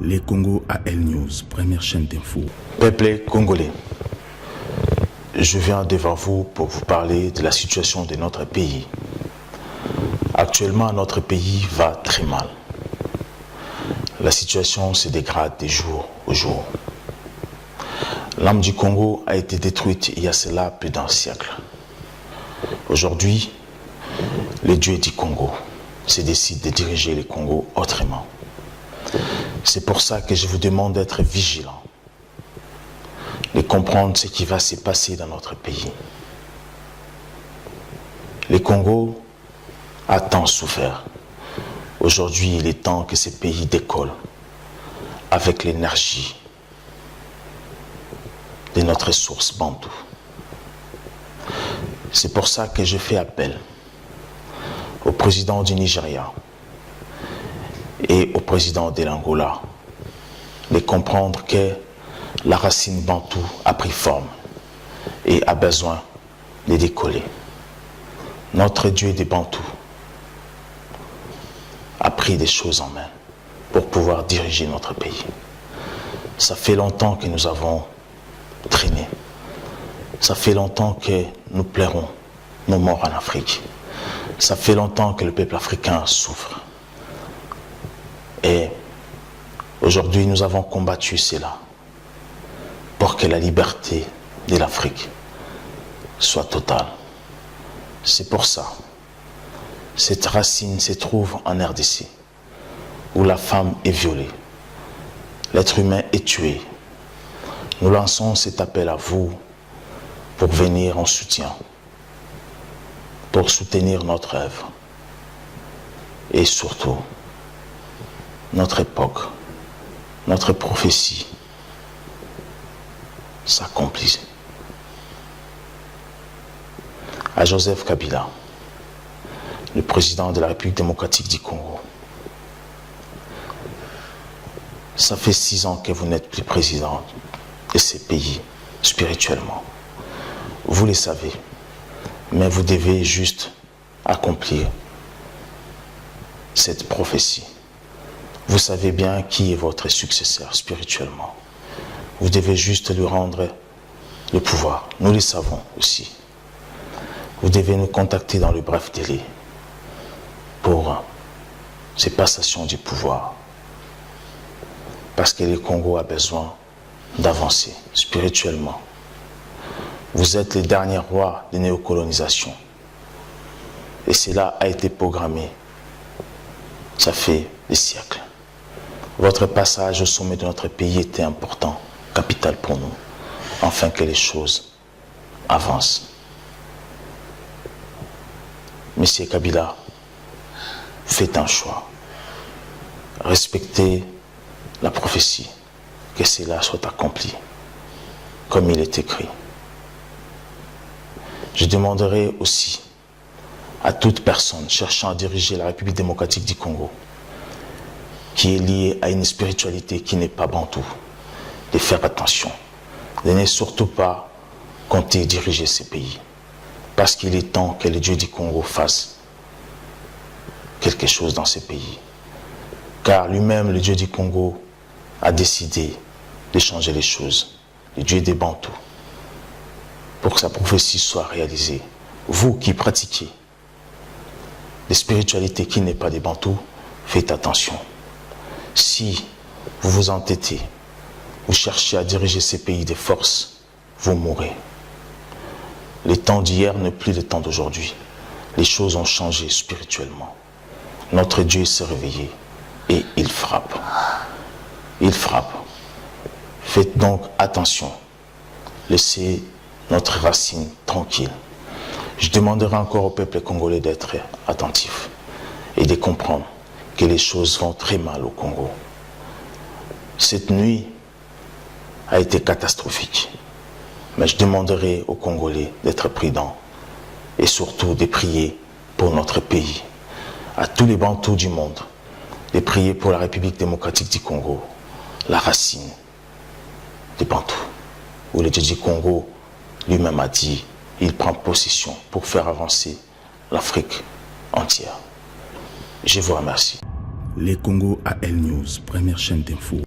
Les Congo AL News, première chaîne d'info. Peuple congolais, je viens devant vous pour vous parler de la situation de notre pays. Actuellement, notre pays va très mal. La situation se dégrade de jour au jour. L'âme du Congo a été détruite il y a cela plus d'un siècle. Aujourd'hui, les dieux du Congo se décident de diriger le Congo autrement. C'est pour ça que je vous demande d'être vigilant, de comprendre ce qui va se passer dans notre pays. Le Congo a tant souffert. Aujourd'hui, il est temps que ce pays décolle avec l'énergie de notre source bantou. C'est pour ça que je fais appel au président du Nigeria et au président de l'Angola de comprendre que la racine bantou a pris forme et a besoin de décoller. Notre Dieu des Bantous a pris des choses en main pour pouvoir diriger notre pays. Ça fait longtemps que nous avons traîné. Ça fait longtemps que nous pleurons nos morts en Afrique. Ça fait longtemps que le peuple africain souffre. Et aujourd'hui, nous avons combattu cela pour que la liberté de l'Afrique soit totale. C'est pour ça, cette racine se trouve en RDC, où la femme est violée, l'être humain est tué. Nous lançons cet appel à vous pour venir en soutien, pour soutenir notre œuvre et surtout notre époque, notre prophétie s'accomplit. À Joseph Kabila, le président de la République démocratique du Congo, ça fait 6 ans que vous n'êtes plus président de ces pays spirituellement. Vous le savez, mais vous devez juste accomplir cette prophétie. Vous savez bien qui est votre successeur spirituellement. Vous devez juste lui rendre le pouvoir. Nous le savons aussi. Vous devez nous contacter dans le bref délai pour ces passations du pouvoir. Parce que le Congo a besoin d'avancer spirituellement. Vous êtes les derniers rois de néocolonisation. Et cela a été programmé. Ça fait des siècles. Votre passage au sommet de notre pays était important, capital pour nous, afin que les choses avancent. Monsieur Kabila, faites un choix. Respectez la prophétie, que cela soit accompli, comme il est écrit. Je demanderai aussi à toute personne cherchant à diriger la République démocratique du Congo, qui est liée à une spiritualité qui n'est pas bantou, de faire attention, de ne surtout pas compter diriger ces pays, parce qu'il est temps que le Dieu du Congo fasse quelque chose dans ces pays. Car lui-même, le Dieu du Congo, a décidé de changer les choses, le Dieu des Bantous, pour que sa prophétie soit réalisée. Vous qui pratiquez des spiritualités qui n'est pas des Bantous, faites attention. Si vous vous entêtez, vous cherchez à diriger ces pays de force, vous mourrez. Les temps d'hier n'est plus le temps d'aujourd'hui. Les choses ont changé spirituellement. Notre Dieu s'est réveillé et il frappe. Il frappe. Faites donc attention. Laissez notre racine tranquille. Je demanderai encore au peuple congolais d'être attentif et de comprendre que les choses vont très mal au Congo. Cette nuit a été catastrophique. Mais je demanderai aux Congolais d'être prudents et surtout de prier pour notre pays. À tous les Bantous du monde, de prier pour la République démocratique du Congo, la racine des Bantous, où le Dieu du Congo lui-même a dit, il prend possession pour faire avancer l'Afrique entière. Je vous remercie. Les Congo AL News, première chaîne d'info.